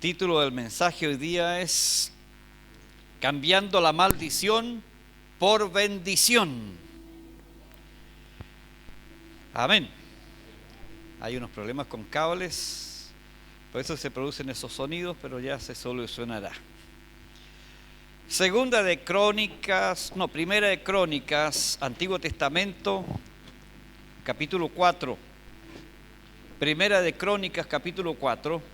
título del mensaje hoy día es Cambiando la maldición por bendición. Amén. Hay unos problemas con cables, por eso se producen esos sonidos, pero ya se solucionará. Primera de Crónicas, Antiguo Testamento, capítulo 4. Primera de Crónicas, capítulo 4.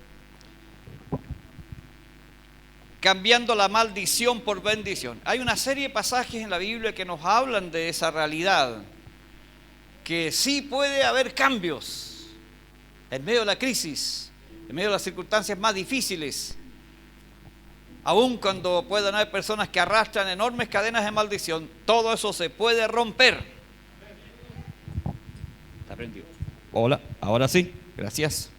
Cambiando la maldición por bendición. Hay una serie de pasajes en la Biblia que nos hablan de esa realidad, que sí puede haber cambios en medio de la crisis, en medio de las circunstancias más difíciles, aun cuando puedan haber personas que arrastran enormes cadenas de maldición. Todo eso se puede romper. ¿Está prendido? Hola, ahora sí, gracias.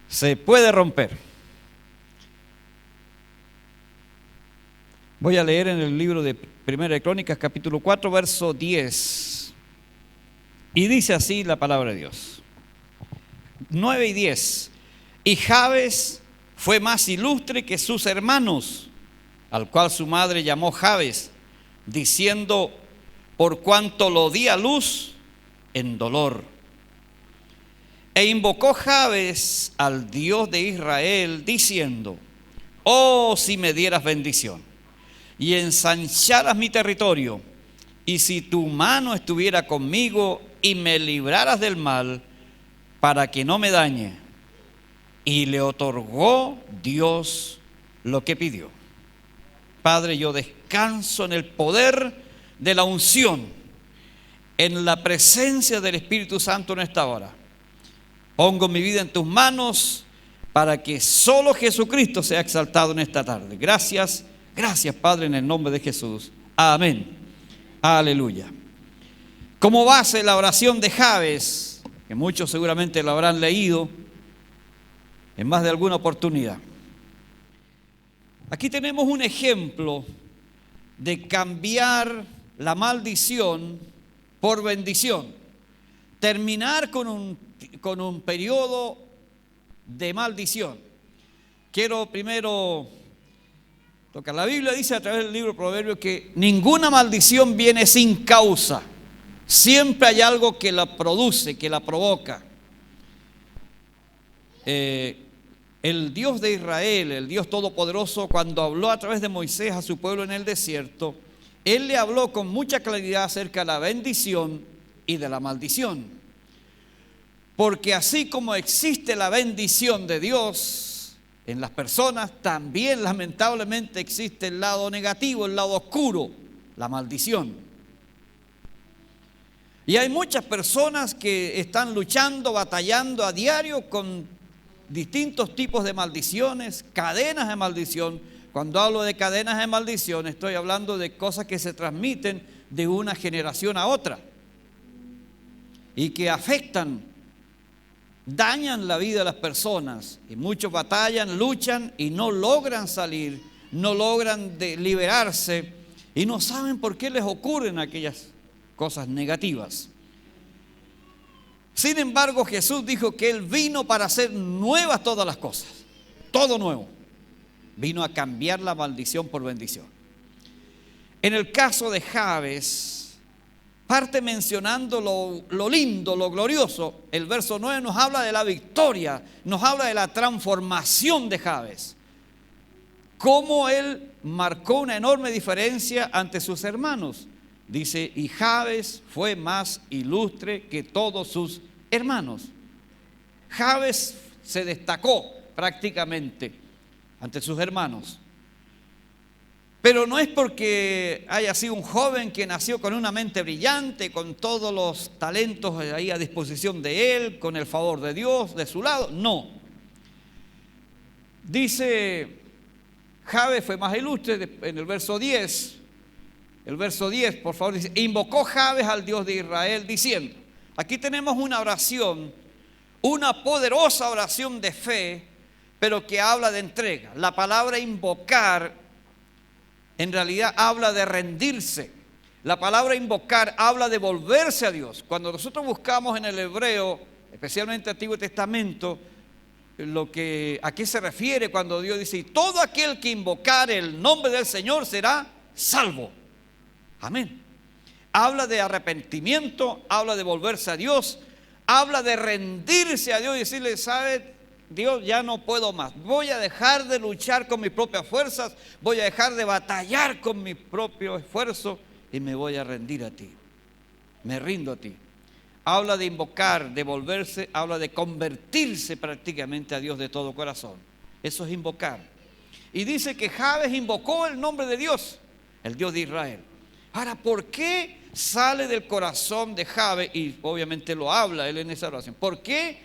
Se puede romper. Voy a leer en el libro de Primera de Crónicas, capítulo 4, verso 10. Y dice así la palabra de Dios. 9 y 10. Y Jabes fue más ilustre que sus hermanos, al cual su madre llamó Jabes, diciendo, por cuanto lo di a luz en dolor. E invocó Jabes al Dios de Israel, diciendo, oh, si me dieras bendición y ensancharas mi territorio, y si tu mano estuviera conmigo y me libraras del mal, para que no me dañe. Y le otorgó Dios lo que pidió. Padre, yo descanso en el poder de la unción, en la presencia del Espíritu Santo en esta hora. Pongo mi vida en tus manos para que solo Jesucristo sea exaltado en esta tarde. Gracias. Gracias, Padre, en el nombre de Jesús. Amén. Aleluya. Como base la oración de Jabes, que muchos seguramente lo habrán leído en más de alguna oportunidad. Aquí tenemos un ejemplo de cambiar la maldición por bendición. Terminar con un periodo de maldición. Quiero primero tocar. La Biblia dice a través del libro de Proverbios que ninguna maldición viene sin causa. Siempre hay algo que la produce, que la provoca. El Dios de Israel, el Dios Todopoderoso, cuando habló a través de Moisés a su pueblo en el desierto, Él le habló con mucha claridad acerca de la bendición y de la maldición. Porque así como existe la bendición de Dios en las personas, también lamentablemente existe el lado negativo, el lado oscuro, la maldición. Y hay muchas personas que están luchando, batallando a diario con distintos tipos de maldiciones, cadenas de maldición. Cuando hablo de cadenas de maldición, estoy hablando de cosas que se transmiten de una generación a otra y que afectan, dañan la vida de las personas, y muchos batallan, luchan y no logran salir, no logran liberarse y no saben por qué les ocurren aquellas cosas negativas. Sin embargo, Jesús dijo que Él vino para hacer nuevas todas las cosas, todo nuevo. Vino a cambiar la maldición por bendición. En el caso de Jabes, parte mencionando lo lindo, lo glorioso. El verso 9 nos habla de la victoria, nos habla de la transformación de Jabes. Cómo él marcó una enorme diferencia ante sus hermanos. Dice, y Jabes fue más ilustre que todos sus hermanos. Jabes se destacó prácticamente ante sus hermanos. Pero no es porque haya sido un joven que nació con una mente brillante, con todos los talentos ahí a disposición de él, con el favor de Dios de su lado. No. Dice, Jabes fue más ilustre en el verso 10. El verso 10, por favor, dice, invocó Jabes al Dios de Israel diciendo. Aquí tenemos una oración, una poderosa oración de fe, pero que habla de entrega. La palabra invocar en realidad habla de rendirse. La palabra invocar habla de volverse a Dios. Cuando nosotros buscamos en el hebreo, especialmente el Antiguo Testamento, a qué se refiere cuando Dios dice: todo aquel que invocare el nombre del Señor será salvo. Amén. Habla de arrepentimiento, habla de volverse a Dios, habla de rendirse a Dios y decirle: ¿sabe, Dios, ya no puedo más? Voy a dejar de luchar con mis propias fuerzas, voy a dejar de batallar con mi propio esfuerzo y me voy a rendir a ti. Me rindo a ti. Habla de invocar, de volverse, habla de convertirse prácticamente a Dios de todo corazón. Eso es invocar. Y dice que Jabes invocó el nombre de Dios, el Dios de Israel. Ahora, ¿por qué sale del corazón de Jabes? Y obviamente lo habla él en esa oración. ¿Por qué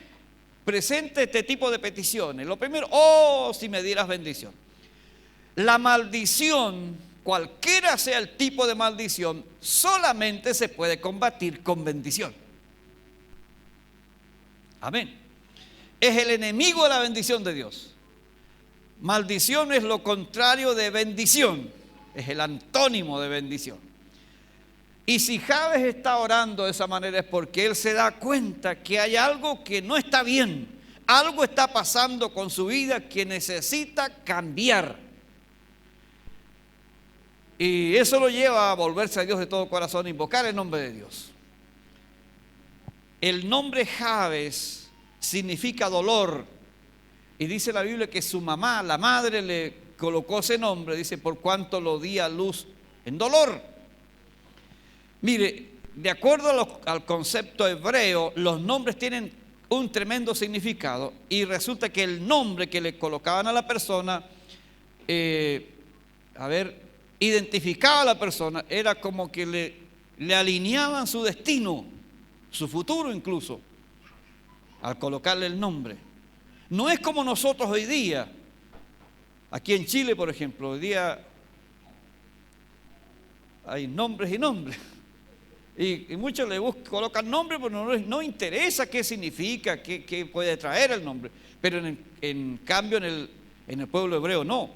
presenta este tipo de peticiones? Lo primero: oh, si me dieras bendición. La maldición, cualquiera sea el tipo de maldición, solamente se puede combatir con bendición. Amén. Es el enemigo de la bendición de Dios. Maldición es lo contrario de bendición, es el antónimo de bendición. Y si Jabes está orando de esa manera, es porque él se da cuenta que hay algo que no está bien, algo está pasando con su vida que necesita cambiar. Y eso lo lleva a volverse a Dios de todo corazón, a invocar el nombre de Dios. El nombre Jabes significa dolor. Y dice la Biblia que su mamá, la madre, le colocó ese nombre, dice, por cuanto lo di a luz en dolor. Mire, de acuerdo al concepto hebreo, los nombres tienen un tremendo significado. Y resulta que el nombre que le colocaban a la persona, identificaba a la persona, era como que le alineaban su destino, su futuro incluso, al colocarle el nombre. No es como nosotros hoy día, aquí en Chile, por ejemplo, hoy día hay nombres y nombres. Y muchos le colocan nombre, pero no interesa qué significa, qué puede traer el nombre. Pero en cambio en el pueblo hebreo no.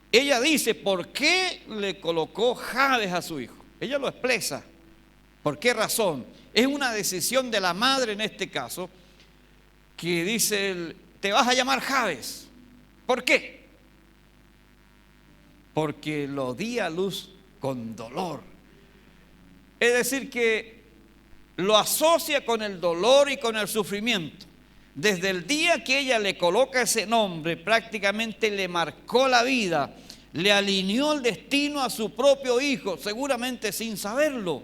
Ella dice por qué le colocó Jabes a su hijo. Ella lo expresa. ¿Por qué razón? Es una decisión de la madre en este caso, que dice: te vas a llamar Jabes. ¿Por qué? Porque lo di a luz con dolor. Es decir, que lo asocia con el dolor y con el sufrimiento. Desde el día que ella le coloca ese nombre, prácticamente le marcó la vida, le alineó el destino a su propio hijo, seguramente sin saberlo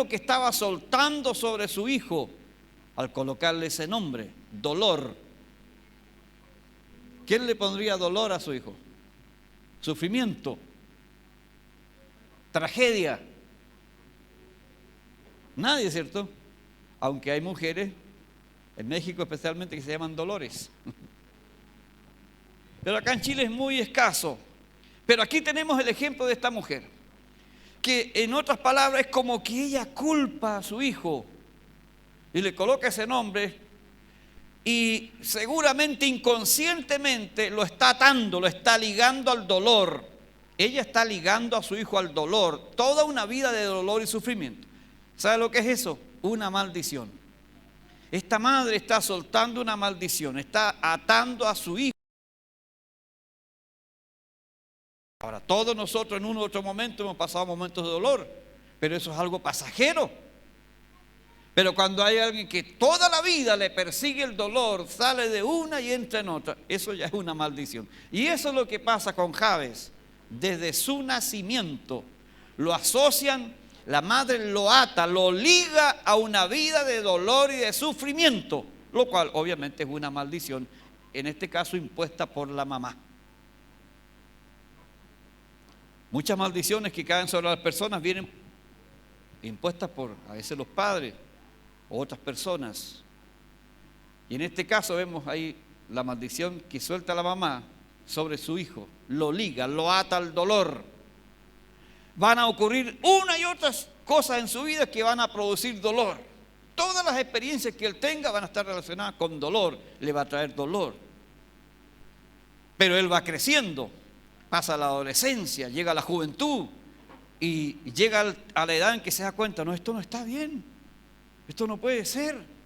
que estaba soltando sobre su hijo al colocarle ese nombre, dolor. ¿Quién le pondría dolor a su hijo? Sufrimiento, tragedia. Nadie, ¿cierto? Aunque hay mujeres, en México especialmente, que se llaman Dolores. Pero acá en Chile es muy escaso. Pero aquí tenemos el ejemplo de esta mujer, que en otras palabras es como que ella culpa a su hijo y le coloca ese nombre, y seguramente inconscientemente lo está atando, lo está ligando al dolor. Ella está ligando a su hijo al dolor, toda una vida de dolor y sufrimiento. ¿Sabe lo que es eso? Una maldición. Esta madre está soltando una maldición, está atando a su hijo. Ahora, todos nosotros en un u otro momento hemos pasado momentos de dolor, pero eso es algo pasajero. Pero cuando hay alguien que toda la vida le persigue el dolor, sale de una y entra en otra, eso ya es una maldición. Y eso es lo que pasa con Jabes. Desde su nacimiento lo asocian, la madre lo ata, lo liga a una vida de dolor y de sufrimiento, lo cual obviamente es una maldición, en este caso impuesta por la mamá. Muchas maldiciones que caen sobre las personas vienen impuestas por a veces los padres o otras personas. Y en este caso vemos ahí la maldición que suelta la mamá sobre su hijo, lo liga, lo ata al dolor. Van a ocurrir una y otras cosas en su vida que van a producir dolor. Todas las experiencias que él tenga van a estar relacionadas con dolor, le va a traer dolor. Pero él va creciendo, pasa la adolescencia, llega a la juventud y llega a la edad en que se da cuenta: no, esto no está bien, esto no puede ser.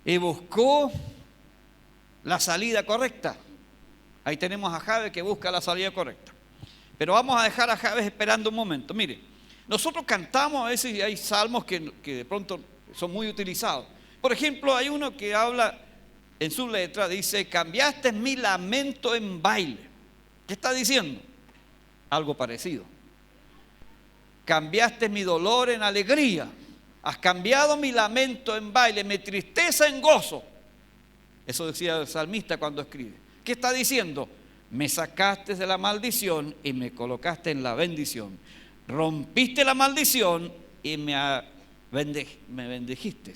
y buscó la salida correcta. Ahí tenemos a Jabes que busca la salida correcta. Pero vamos a dejar a Jabes esperando un momento. Mire, nosotros cantamos a veces y hay salmos que de pronto son muy utilizados. Por ejemplo, hay uno que habla en su letra, dice: cambiaste mi lamento en baile. ¿Qué está diciendo? Algo parecido. Cambiaste mi dolor en alegría. Has cambiado mi lamento en baile, mi tristeza en gozo. Eso decía el salmista cuando escribe. ¿Qué está diciendo? Me sacaste de la maldición y me colocaste en la bendición. Rompiste la maldición y me bendijiste.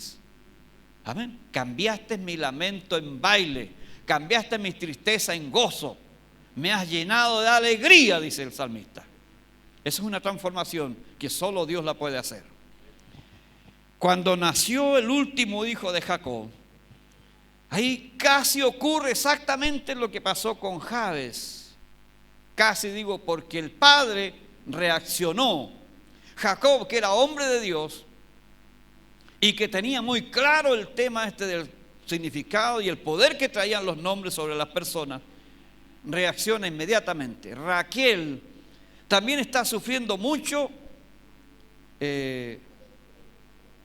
Amén. Cambiaste mi lamento en baile, cambiaste mi tristeza en gozo. Me has llenado de alegría, dice el salmista. Esa es una transformación que solo Dios la puede hacer. Cuando nació el último hijo de Jacob, ahí casi ocurre exactamente lo que pasó con Jabes. Casi digo, porque el padre reaccionó. Jacob, que era hombre de Dios y que tenía muy claro el tema del significado y el poder que traían los nombres sobre las personas, reacciona inmediatamente. Raquel también está sufriendo mucho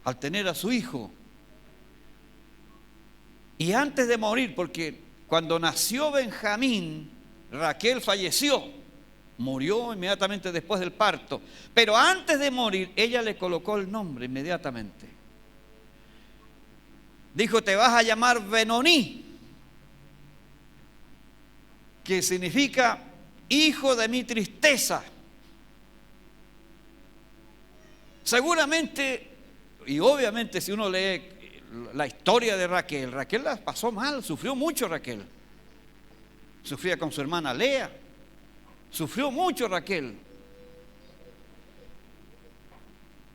al tener a su hijo. Y antes de morir, porque cuando nació Benjamín, Raquel falleció, murió inmediatamente después del parto. Pero antes de morir, ella le colocó el nombre inmediatamente. Dijo: te vas a llamar Benoní, que significa hijo de mi tristeza. Seguramente, y obviamente si uno lee la historia de Raquel, Raquel la pasó mal, sufrió mucho Raquel. Sufría con su hermana Lea, sufrió mucho Raquel.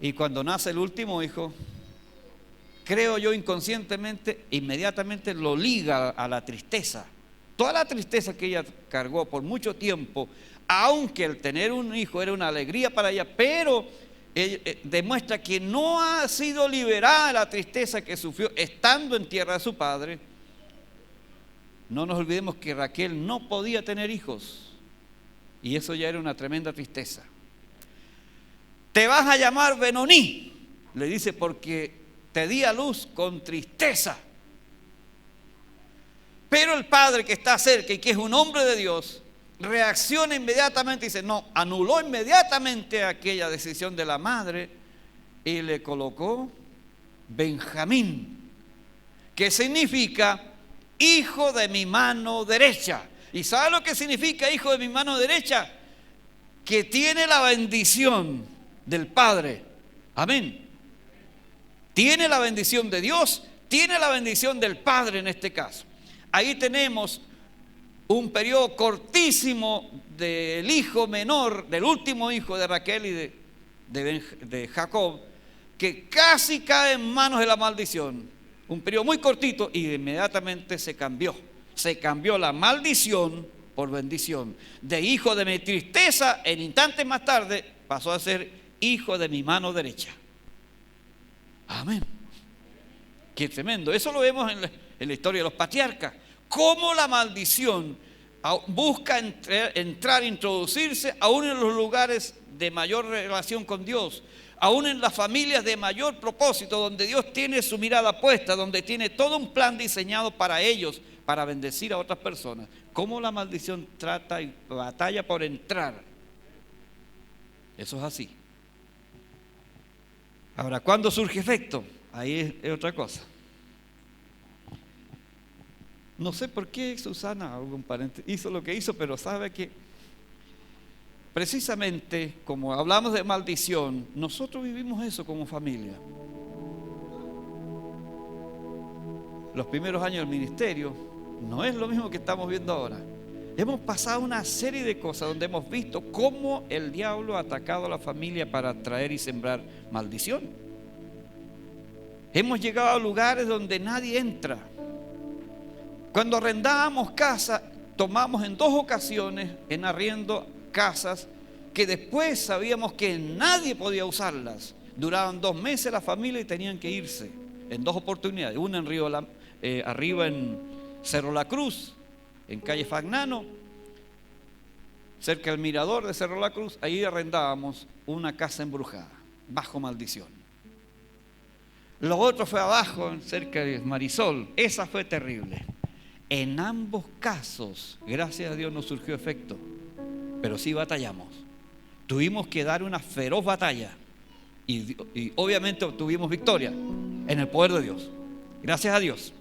Y cuando nace el último hijo, creo yo inconscientemente, inmediatamente lo liga a la tristeza. Toda la tristeza que ella cargó por mucho tiempo, aunque el tener un hijo era una alegría para ella, pero demuestra que no ha sido liberada de la tristeza que sufrió estando en tierra de su padre. No nos olvidemos que Raquel no podía tener hijos y eso ya era una tremenda tristeza. Te vas a llamar Benoní, le dice, porque te di a luz con tristeza. Pero el padre que está cerca y que es un hombre de Dios reacciona inmediatamente y dice: no, anuló inmediatamente aquella decisión de la madre y le colocó Benjamín, que significa hijo de mi mano derecha. ¿Y sabe lo que significa hijo de mi mano derecha? Que tiene la bendición del Padre. Amén. Tiene la bendición de Dios, tiene la bendición del Padre en este caso. Ahí tenemos un periodo cortísimo del hijo menor, del último hijo de Raquel y de Jacob, que casi cae en manos de la maldición. Un periodo muy cortito y inmediatamente se cambió. Se cambió la maldición por bendición. De hijo de mi tristeza, en instantes más tarde, pasó a ser hijo de mi mano derecha. Amén. Qué tremendo. Eso lo vemos en la historia de los patriarcas. Cómo la maldición busca entrar, introducirse aún en los lugares de mayor relación con Dios, aún en las familias de mayor propósito, donde Dios tiene su mirada puesta, donde tiene todo un plan diseñado para ellos, para bendecir a otras personas. Cómo la maldición trata y batalla por entrar. Eso es así. Ahora, ¿cuándo surge efecto? Ahí es otra cosa. No sé por qué Susana, algún pariente, hizo lo que hizo, pero sabe que precisamente como hablamos de maldición, nosotros vivimos eso como familia. Los primeros años del ministerio no es lo mismo que estamos viendo ahora. Hemos pasado una serie de cosas donde hemos visto cómo el diablo ha atacado a la familia para traer y sembrar maldición. Hemos llegado a lugares donde nadie entra. Cuando arrendábamos casa, tomamos en 2 ocasiones en arriendo casas que después sabíamos que nadie podía usarlas. Duraban 2 meses la familia y tenían que irse. en 2 oportunidades. Una en arriba en Cerro La Cruz, en calle Fagnano, cerca del mirador de Cerro La Cruz. Ahí arrendábamos una casa embrujada, bajo maldición. Lo otro fue abajo, cerca de Marisol. Esa fue terrible. En ambos casos, gracias a Dios, no surgió efecto, pero sí batallamos. Tuvimos que dar una feroz batalla y obviamente obtuvimos victoria en el poder de Dios. Gracias a Dios.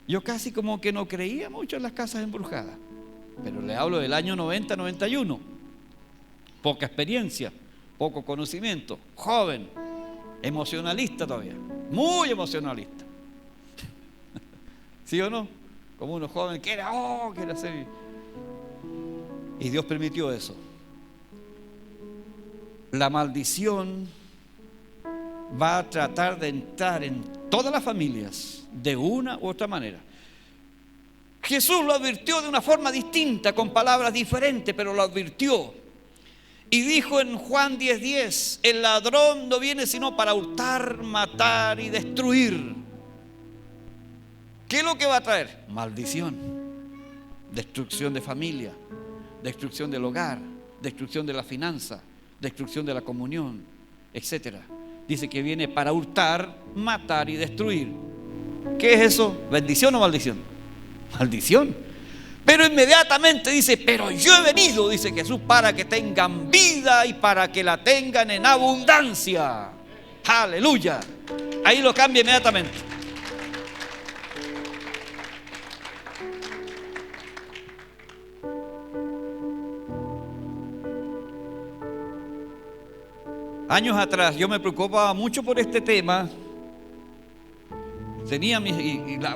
Yo casi como que no creía mucho en las casas embrujadas, pero le hablo del año 90-91. Poca experiencia, poco conocimiento, joven, emocionalista todavía, muy emocionalista. ¿Sí o no? Como uno joven quiere hacer. Y Dios permitió eso. La maldición va a tratar de entrar en todas las familias de una u otra manera. Jesús lo advirtió de una forma distinta, con palabras diferentes, pero lo advirtió. Y dijo en Juan 10:10, el ladrón no viene sino para hurtar, matar y destruir. ¿Qué es lo que va a traer? Maldición, destrucción de familia, destrucción del hogar, destrucción de la finanza, destrucción de la comunión, etc. Dice que viene para hurtar, matar y destruir. ¿Qué es eso? ¿Bendición o maldición? Maldición. Pero inmediatamente dice, pero yo he venido, dice Jesús, para que tengan vida y para que la tengan en abundancia. Aleluya. Ahí lo cambia inmediatamente. Años atrás yo me preocupaba mucho por este tema.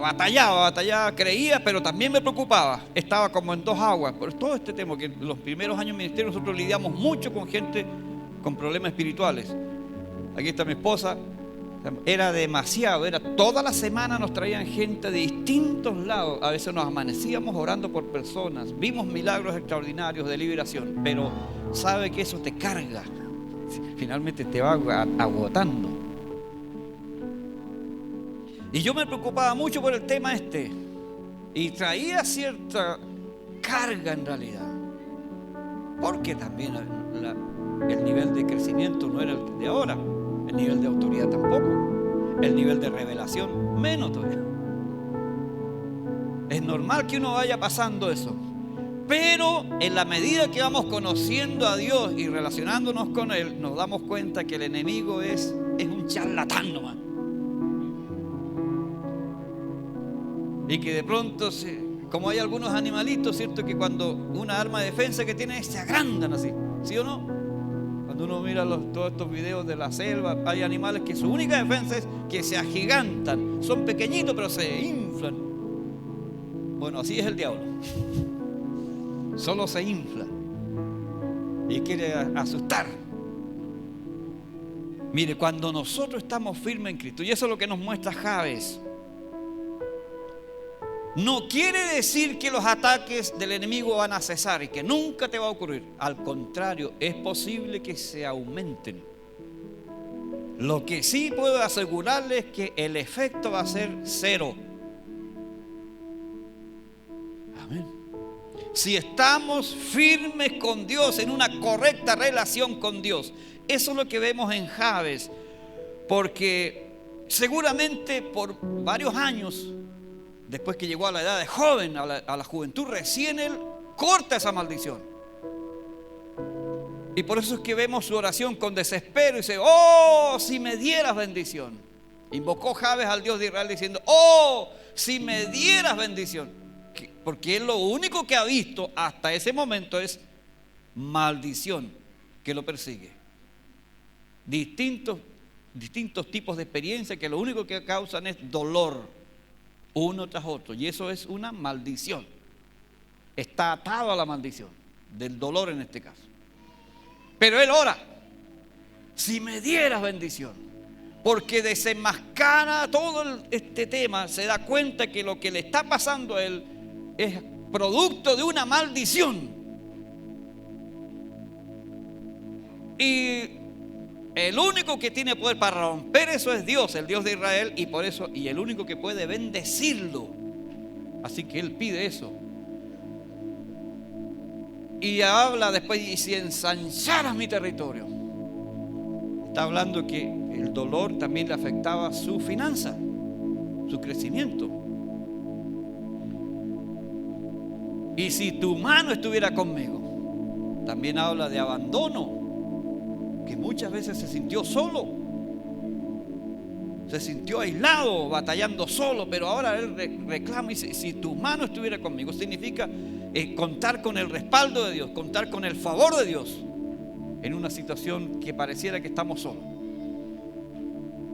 Batallaba, creía, pero también me preocupaba. Estaba como en 2 aguas. Por todo este tema, que en los primeros años de ministerio nosotros lidiamos mucho con gente con problemas espirituales. Aquí está mi esposa. Era demasiado, toda la semana nos traían gente de distintos lados. A veces nos amanecíamos orando por personas. Vimos milagros extraordinarios de liberación, pero sabe que eso te carga. Finalmente te va agotando. Y yo me preocupaba mucho por el tema y traía cierta carga en realidad, porque también el nivel de crecimiento no era el de ahora, el nivel de autoridad tampoco, el nivel de revelación menos todavía. Es normal que uno vaya pasando eso, pero en la medida que vamos conociendo a Dios y relacionándonos con Él, nos damos cuenta que el enemigo es un charlatán nomás. Y que de pronto, como hay algunos animalitos, ¿cierto? Que cuando una arma de defensa que tienen se agrandan así, ¿sí o no? Cuando uno mira todos estos videos de la selva, hay animales que su única defensa es que se agigantan. Son pequeñitos pero se inflan. Bueno, así es el diablo. Solo se infla y quiere asustar. Mire, cuando nosotros estamos firmes en Cristo, y eso es lo que nos muestra Jabes, no quiere decir que los ataques del enemigo van a cesar y que nunca te va a ocurrir. Al contrario, es posible que se aumenten. Lo que sí puedo asegurarles es que el efecto va a ser 0. Amén. Si estamos firmes con Dios, en una correcta relación con Dios. Eso es lo que vemos en Jabes, porque seguramente por varios años, después que llegó a la edad de joven, a la juventud, recién él corta esa maldición. Y por eso es que vemos su oración con desespero y dice, oh, si me dieras bendición. Invocó Jabes al Dios de Israel diciendo, oh, si me dieras bendición. Porque él lo único que ha visto hasta ese momento es maldición que lo persigue. Distintos tipos de experiencias que lo único que causan es dolor, uno tras otro, y eso es una maldición. Está atado a la maldición del dolor en este caso. Pero él ora, si me dieras bendición, porque desenmascara todo este tema, se da cuenta que lo que le está pasando a él es producto de una maldición. Y el único que tiene poder para romper eso es Dios, el Dios de Israel, y por eso, y el único que puede bendecirlo. Así que él pide eso. Y habla después, y si ensancharas mi territorio. Está hablando que el dolor también le afectaba su finanza, su crecimiento. Y si tu mano estuviera conmigo. También habla de abandono, que muchas veces se sintió solo, se sintió aislado, batallando solo, pero ahora él reclama y dice, si tu mano estuviera conmigo, significa contar con el respaldo de Dios, contar con el favor de Dios en una situación que pareciera que estamos solos.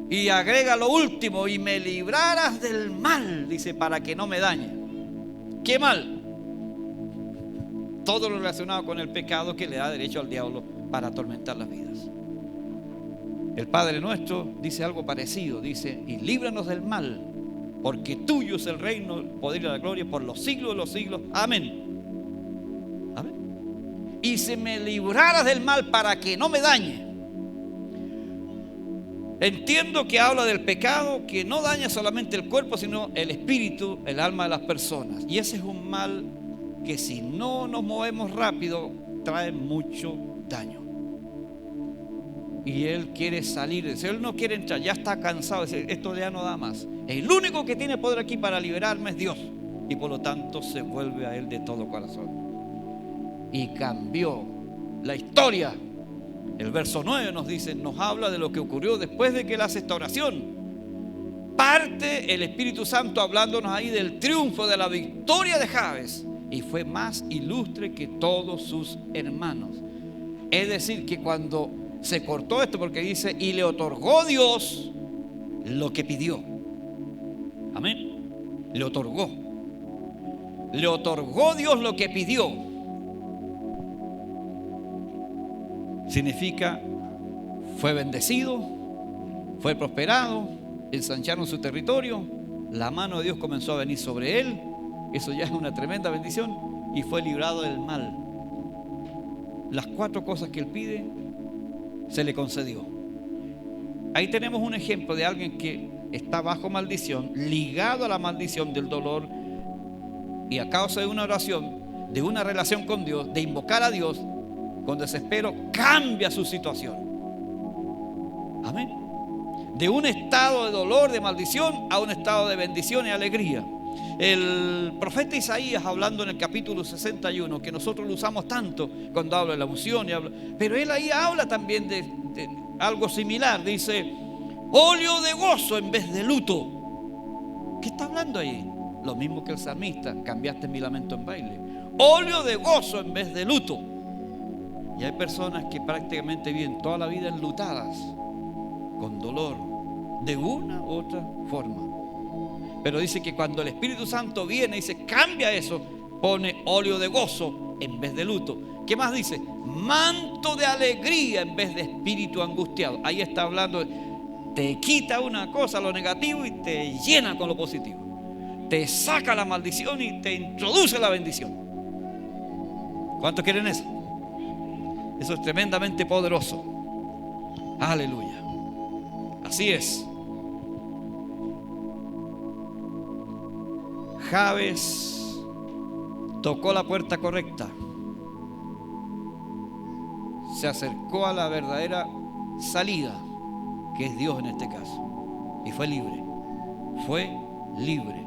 Y agrega lo último, y me libraras del mal, dice, para que no me dañe. ¿Qué mal? Todo lo relacionado con el pecado que le da derecho al diablo para atormentar las vidas. El Padre nuestro dice algo parecido, dice, y líbranos del mal, porque tuyo es el reino, el poder y la gloria por los siglos de los siglos. Amén. Amén. Y si me libraras del mal para que no me dañe. Entiendo que habla del pecado que no daña solamente el cuerpo, sino el espíritu, el alma de las personas. Y ese es un mal que si no nos movemos rápido, trae mucho daño. Y él quiere salir, él no quiere entrar, ya está cansado, esto ya no da más. El único que tiene poder aquí para liberarme es Dios. Y por lo tanto se vuelve a él de todo corazón. Y cambió la historia. El verso 9 nos dice, nos habla de lo que ocurrió después de que él hace esta oración. Parte el Espíritu Santo hablándonos ahí del triunfo, de la victoria de Jabes. Y fue más ilustre que todos sus hermanos. Es decir, que cuando se cortó esto, porque dice, y le otorgó Dios lo que pidió. Amén. Le otorgó. Le otorgó Dios lo que pidió. Significa, fue bendecido, fue prosperado, ensancharon su territorio, la mano de Dios comenzó a venir sobre él. Eso ya es una tremenda bendición. Y fue librado del mal. Las 4 cosas que él pide se le concedió. Ahí tenemos un ejemplo de alguien que está bajo maldición, ligado a la maldición del dolor, y a causa de una oración, de una relación con Dios, de invocar a Dios, con desespero cambia su situación. Amén. De un estado de dolor, de maldición, a un estado de bendición y alegría. El profeta Isaías, hablando en el capítulo 61, que nosotros lo usamos tanto cuando habla de la unción, pero él ahí habla también de algo similar. Dice, óleo de gozo en vez de luto. ¿Qué está hablando ahí? Lo mismo que el salmista, cambiaste mi lamento en baile. Óleo de gozo en vez de luto. Y hay personas que prácticamente viven toda la vida enlutadas, con dolor, de una u otra forma. Pero dice que cuando el Espíritu Santo viene y se cambia eso, pone óleo de gozo en vez de luto. ¿Qué más dice? Manto de alegría en vez de espíritu angustiado. Ahí está hablando, te quita una cosa, lo negativo, y te llena con lo positivo. Te saca la maldición y te introduce la bendición. ¿Cuántos quieren eso? Eso es tremendamente poderoso. Aleluya. Así es. Jabes tocó la puerta correcta. Se acercó a la verdadera salida, que es Dios en este caso. Y fue libre. Fue libre.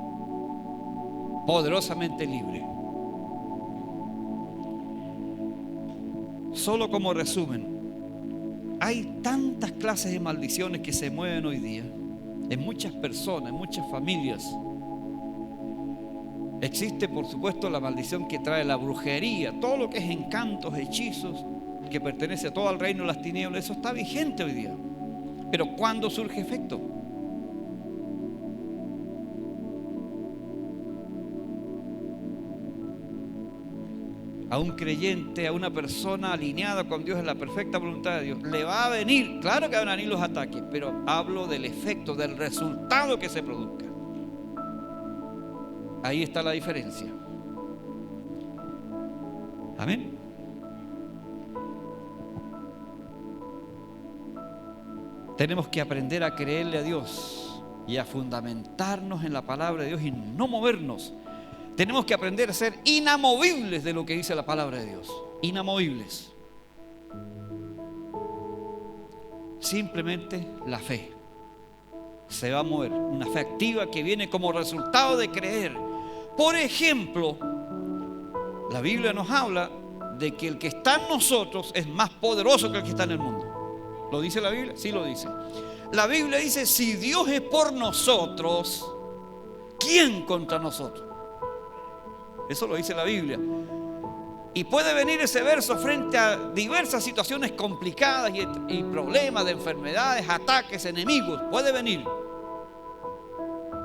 Poderosamente libre. Solo como resumen, hay tantas clases de maldiciones que se mueven hoy día en muchas personas, en muchas familias. Existe, por supuesto, la maldición que trae la brujería, todo lo que es encantos, hechizos, que pertenece a todo el reino de las tinieblas. Eso está vigente hoy día. Pero ¿cuándo surge efecto? A un creyente, a una persona alineada con Dios en la perfecta voluntad de Dios, le va a venir, claro que van a venir los ataques, pero hablo del efecto, del resultado que se produzca. Ahí está la diferencia. Amén. Tenemos que aprender a creerle a Dios y a fundamentarnos en la palabra de Dios y no movernos. Tenemos que aprender a ser inamovibles de lo que dice la palabra de Dios. Inamovibles. Simplemente la fe se va a mover. Una fe activa que viene como resultado de creer. Por ejemplo, la Biblia nos habla de que el que está en nosotros es más poderoso que el que está en el mundo. ¿Lo dice la Biblia? Sí lo dice. La Biblia dice, si Dios es por nosotros, ¿quién contra nosotros? Eso lo dice la Biblia. Y puede venir ese verso frente a diversas situaciones complicadas y problemas de enfermedades, ataques, enemigos. Puede venir.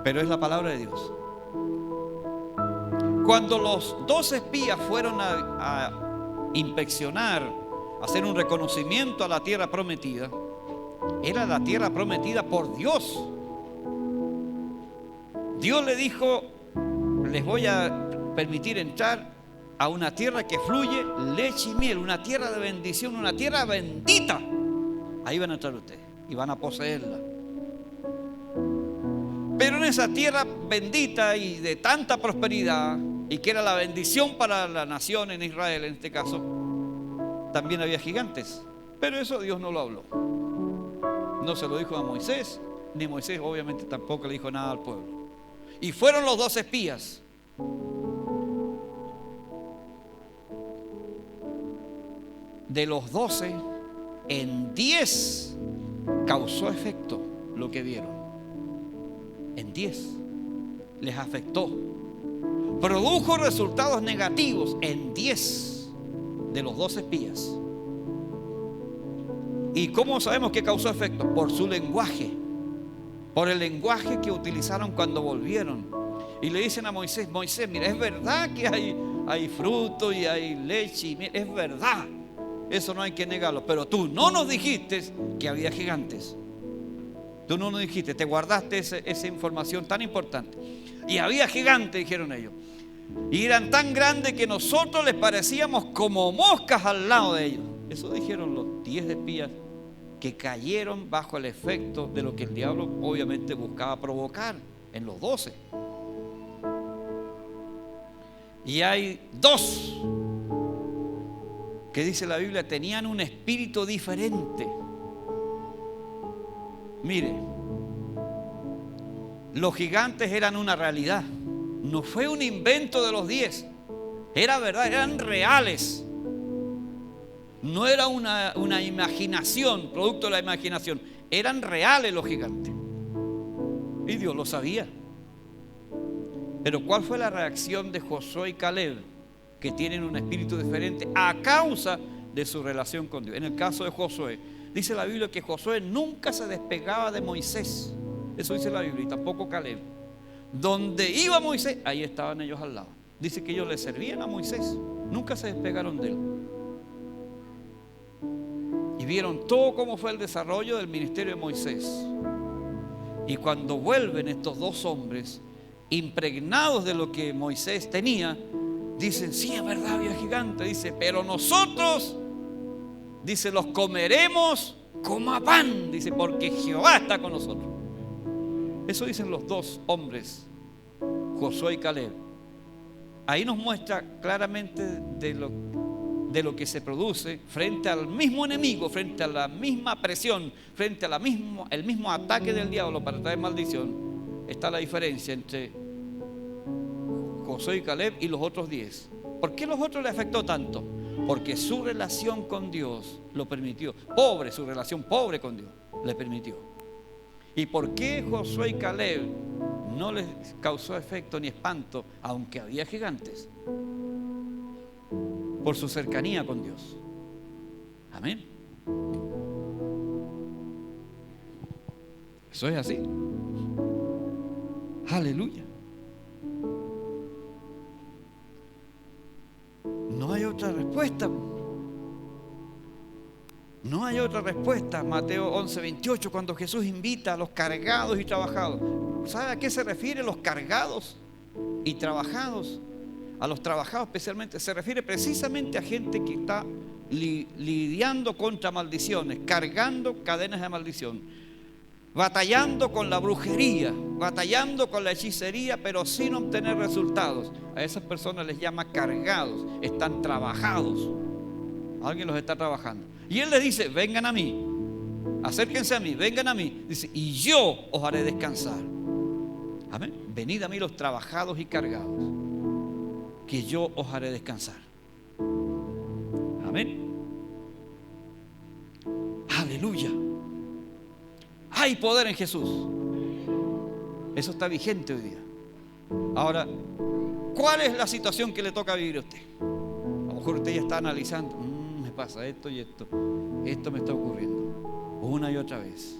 Pero es la palabra de Dios. Cuando los 12 espías fueron a inspeccionar, a hacer un reconocimiento a la tierra prometida, era la tierra prometida por Dios. Dios le dijo, les voy a permitir entrar a una tierra que fluye leche y miel, una tierra de bendición, una tierra bendita. Ahí van a entrar ustedes y van a poseerla. Pero en esa tierra bendita y de tanta prosperidad, y que era la bendición para la nación en Israel en este caso, también había gigantes. Pero eso Dios no lo habló. No se lo dijo a Moisés, ni Moisés obviamente tampoco le dijo nada al pueblo. Y fueron los 12 espías. De los 12, en 10 causó efecto lo que vieron. En 10 les afectó. Produjo resultados negativos en 10 de los 12 espías. ¿Y cómo sabemos que causó efecto? Por su lenguaje. Por el lenguaje que utilizaron cuando volvieron. Y le dicen a Moisés, Moisés, mira, es verdad que hay fruto y hay leche y miel, es verdad. Eso no hay que negarlo. Pero tú no nos dijiste que había gigantes. Tú no nos dijiste, te guardaste esa información tan importante. Y había gigantes, dijeron ellos. Y eran tan grandes que nosotros les parecíamos como moscas al lado de ellos. Eso dijeron los 10 espías que cayeron bajo el efecto de lo que el diablo obviamente buscaba provocar en los 12. Y hay 2 que dice la Biblia tenían un espíritu diferente. Mire, los gigantes eran una realidad. No fue un invento de los 10. Era verdad, eran reales. No era una imaginación, producto de la imaginación. Eran reales los gigantes. Y Dios lo sabía. Pero ¿cuál fue la reacción de Josué y Caleb? Que tienen un espíritu diferente a causa de su relación con Dios. En el caso de Josué, dice la Biblia que Josué nunca se despegaba de Moisés. Eso dice la Biblia, y tampoco Caleb. Donde iba Moisés, ahí estaban ellos al lado. Dice que ellos le servían a Moisés, nunca se despegaron de él. Y vieron todo cómo fue el desarrollo del ministerio de Moisés. Y cuando vuelven estos 2 hombres, impregnados de lo que Moisés tenía, dicen, sí, es verdad, había gigantes. Dice, pero nosotros, dice, los comeremos como a pan. Dice, porque Jehová está con nosotros. Eso dicen los 2 hombres, Josué y Caleb. Ahí nos muestra claramente de lo que se produce frente al mismo enemigo, frente a la misma presión, frente a el mismo ataque del diablo para traer maldición. Está la diferencia entre Josué y Caleb y los otros 10. ¿Por qué los otros le afectó tanto? Porque su relación con Dios lo permitió. Su relación pobre con Dios le permitió. ¿Y por qué Josué y Caleb no les causó efecto ni espanto, aunque había gigantes? Por su cercanía con Dios. Amén. Eso es así. Aleluya. No hay otra respuesta. No hay otra respuesta. Mateo 11:28, cuando Jesús invita a los cargados y trabajados. ¿Sabe a qué se refiere los cargados y trabajados? A los trabajados especialmente. Se refiere precisamente a gente que está lidiando contra maldiciones, cargando cadenas de maldición, batallando con la brujería, batallando con la hechicería, pero sin obtener resultados. A esas personas les llama cargados, están trabajados. Alguien los está trabajando. Y Él les dice: vengan a mí, acérquense a mí, vengan a mí. Dice: y yo os haré descansar. Amén. Venid a mí los trabajados y cargados, que yo os haré descansar. Amén. Aleluya. Hay poder en Jesús. Eso está vigente hoy día. Ahora, ¿cuál es la situación que le toca vivir a usted? A lo mejor usted ya está analizando: me pasa esto y esto. Esto me está ocurriendo una y otra vez.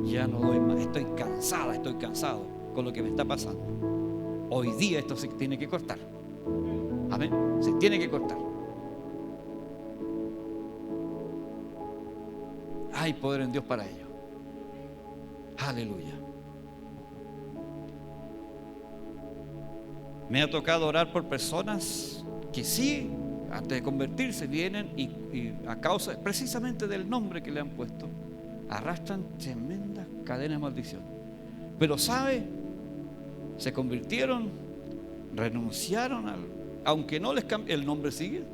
Ya no doy más. Estoy cansada, estoy cansado con lo que me está pasando. Hoy día esto se tiene que cortar. Amén. Se tiene que cortar. Hay poder en Dios para ello. Aleluya. Me ha tocado orar por personas que sí, antes de convertirse, vienen y a causa precisamente del nombre que le han puesto, arrastran tremendas cadenas de maldición. Pero ¿sabe? Se convirtieron, renunciaron aunque no les cambie, el nombre sigue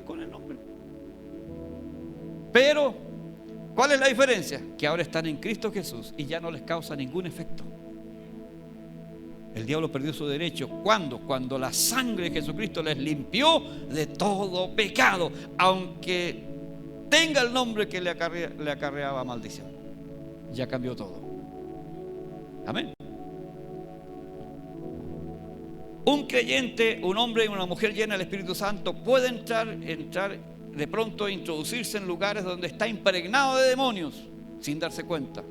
con el nombre. Pero ¿cuál es la diferencia? Que ahora están en Cristo Jesús y ya no les causa ningún efecto. El diablo perdió su derecho. ¿Cuándo? Cuando la sangre de Jesucristo les limpió de todo pecado, aunque tenga el nombre que le acarreaba maldición. Ya cambió todo. Amén. Un creyente, un hombre y una mujer llena del Espíritu Santo puede entrar de pronto, introducirse en lugares donde está impregnado de demonios sin darse cuenta.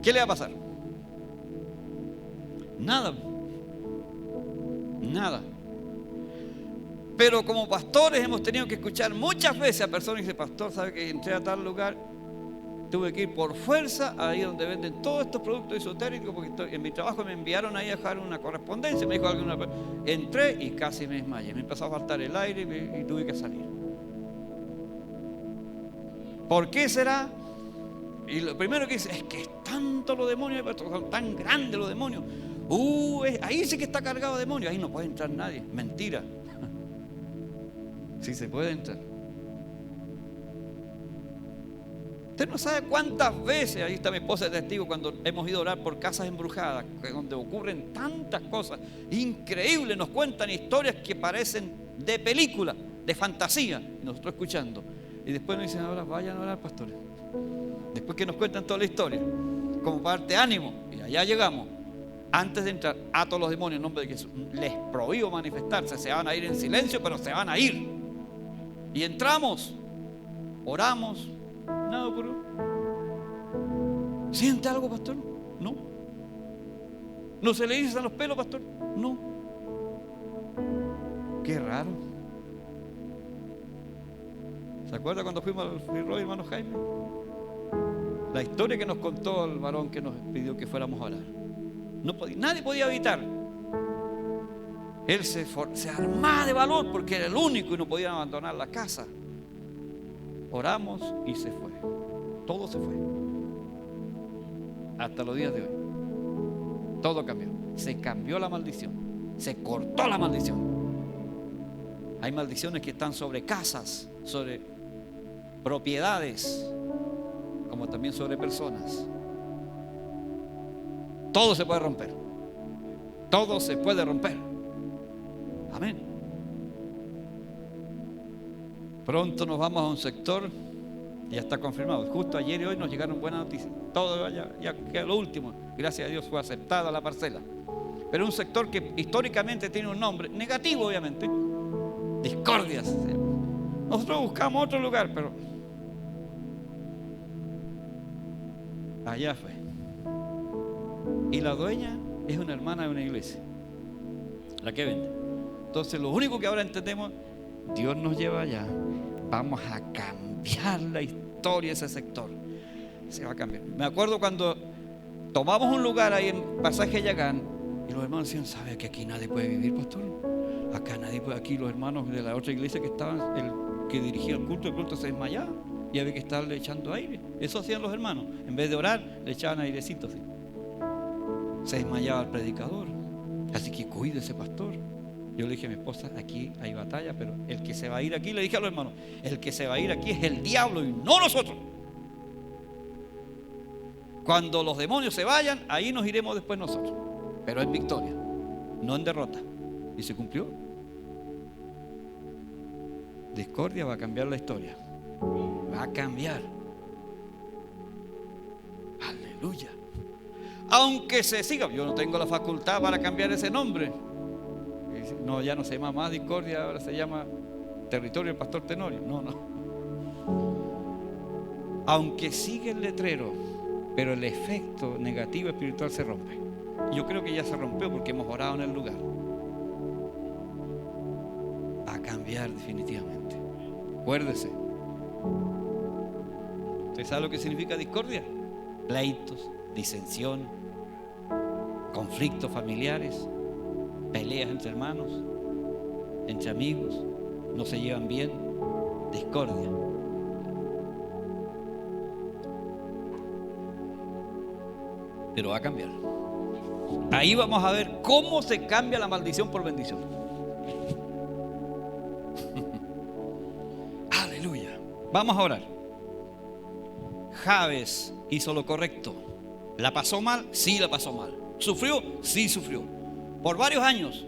¿Qué le va a pasar? Nada. Pero como pastores hemos tenido que escuchar muchas veces a personas que dicen: pastor, ¿sabe que entré a tal lugar? Tuve que ir por fuerza ahí donde venden todos estos productos esotéricos, porque en mi trabajo me enviaron ahí a dejar una correspondencia. Me dijo alguna, entré y casi me desmayé. Me empezó a faltar el aire y tuve que salir. ¿Por qué será? Y lo primero que dice es que es tanto los demonios, son tan grandes los demonios. Ahí sí que está cargado de demonios. Ahí no puede entrar nadie. Mentira. Sí se puede entrar. Usted no sabe cuántas veces, ahí está mi esposa de testigo, cuando hemos ido a orar por casas embrujadas, donde ocurren tantas cosas increíbles, nos cuentan historias que parecen de película, de fantasía, y nosotros escuchando. Y después nos dicen: ahora vayan a orar, pastores. Después que nos cuentan toda la historia, como para darte ánimo, y allá llegamos. Antes de entrar, ato los demonios en nombre de Jesús. Les prohíbo manifestarse, se van a ir en silencio, pero se van a ir. Y entramos, oramos. Nada ocurrió. ¿Siente algo, pastor? No. ¿No se le erizan los pelos, pastor? No. Qué raro. ¿Se acuerda cuando fuimos al Free Roy, hermano Jaime? La historia que nos contó el varón que nos pidió que fuéramos a orar. Nadie podía evitar. Él se armaba de valor porque era el único y no podía abandonar la casa. Oramos y se fue. Todo se fue. Hasta los días de hoy. Todo cambió. Se cambió la maldición. Se cortó la maldición. Hay maldiciones que están sobre casas, sobre propiedades, como también sobre personas. Todo se puede romper. Todo se puede romper. Amén. Pronto nos vamos a un sector, ya está confirmado. Justo ayer y hoy nos llegaron buenas noticias. Todo ya quedó lo último. Gracias a Dios fue aceptada la parcela. Pero un sector que históricamente tiene un nombre negativo, obviamente. Discordias. Nosotros buscamos otro lugar, pero allá fue. Y la dueña es una hermana de una iglesia, la que vende. Entonces lo único que ahora entendemos: Dios nos lleva allá. Vamos a cambiar la historia de ese sector. Se va a cambiar. Me acuerdo cuando tomamos un lugar ahí en Pasaje Yagán y los hermanos decían: ¿sabe que aquí nadie puede vivir, pastor? Acá nadie puede, aquí los hermanos de la otra iglesia que estaban, el que dirigía el culto se desmayaba y había que estarle echando aire. Eso hacían los hermanos. En vez de orar, le echaban airecito así. Se desmayaba el predicador. Así que cuide ese pastor. Yo le dije a mi esposa, aquí hay batalla, pero el que se va a ir aquí, le dije a los hermanos, el que se va a ir aquí es el diablo y no nosotros. Cuando los demonios se vayan, ahí nos iremos después nosotros, pero en victoria, no en derrota. Y se cumplió. Discordia va a cambiar la historia, va a cambiar. Aleluya. Aunque se siga, yo no tengo la facultad para cambiar ese nombre. No, ya no se llama más Discordia, ahora se llama Territorio del Pastor Tenorio. No. Aunque sigue el letrero, pero el efecto negativo espiritual se rompe. Yo creo que ya se rompió porque hemos orado en el lugar. Va a cambiar definitivamente. Acuérdese. ¿Usted sabe lo que significa discordia? Pleitos, disensión, conflictos familiares, peleas entre hermanos, entre amigos, no se llevan bien, discordia. Pero va a cambiar. Ahí vamos a ver cómo se cambia la maldición por bendición. Aleluya. Vamos a orar. Jabes hizo lo correcto. ¿La pasó mal? Sí, la pasó mal. ¿Sufrió? Sí, sufrió. Por varios años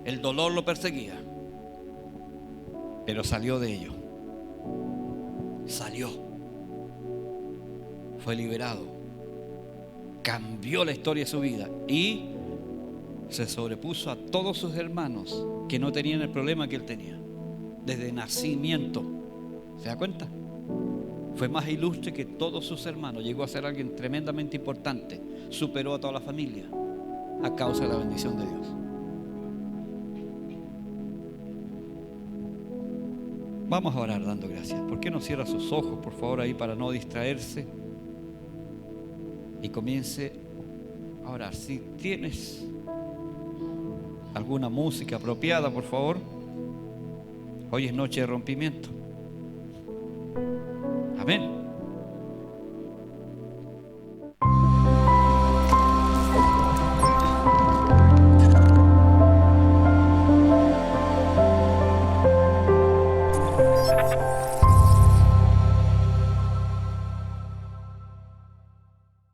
el dolor lo perseguía, pero salió de ello. Salió. Fue liberado. Cambió la historia de su vida y se sobrepuso a todos sus hermanos que no tenían el problema que él tenía desde nacimiento. ¿Se da cuenta? Fue más ilustre que todos sus hermanos. Llegó a ser alguien tremendamente importante. Superó a toda la familia a causa de la bendición de Dios. Vamos a orar dando gracias. ¿Por qué no cierra sus ojos, por favor, ahí para no distraerse? Y comience a orar. Si tienes alguna música apropiada, por favor. Hoy es noche de rompimiento. Amén.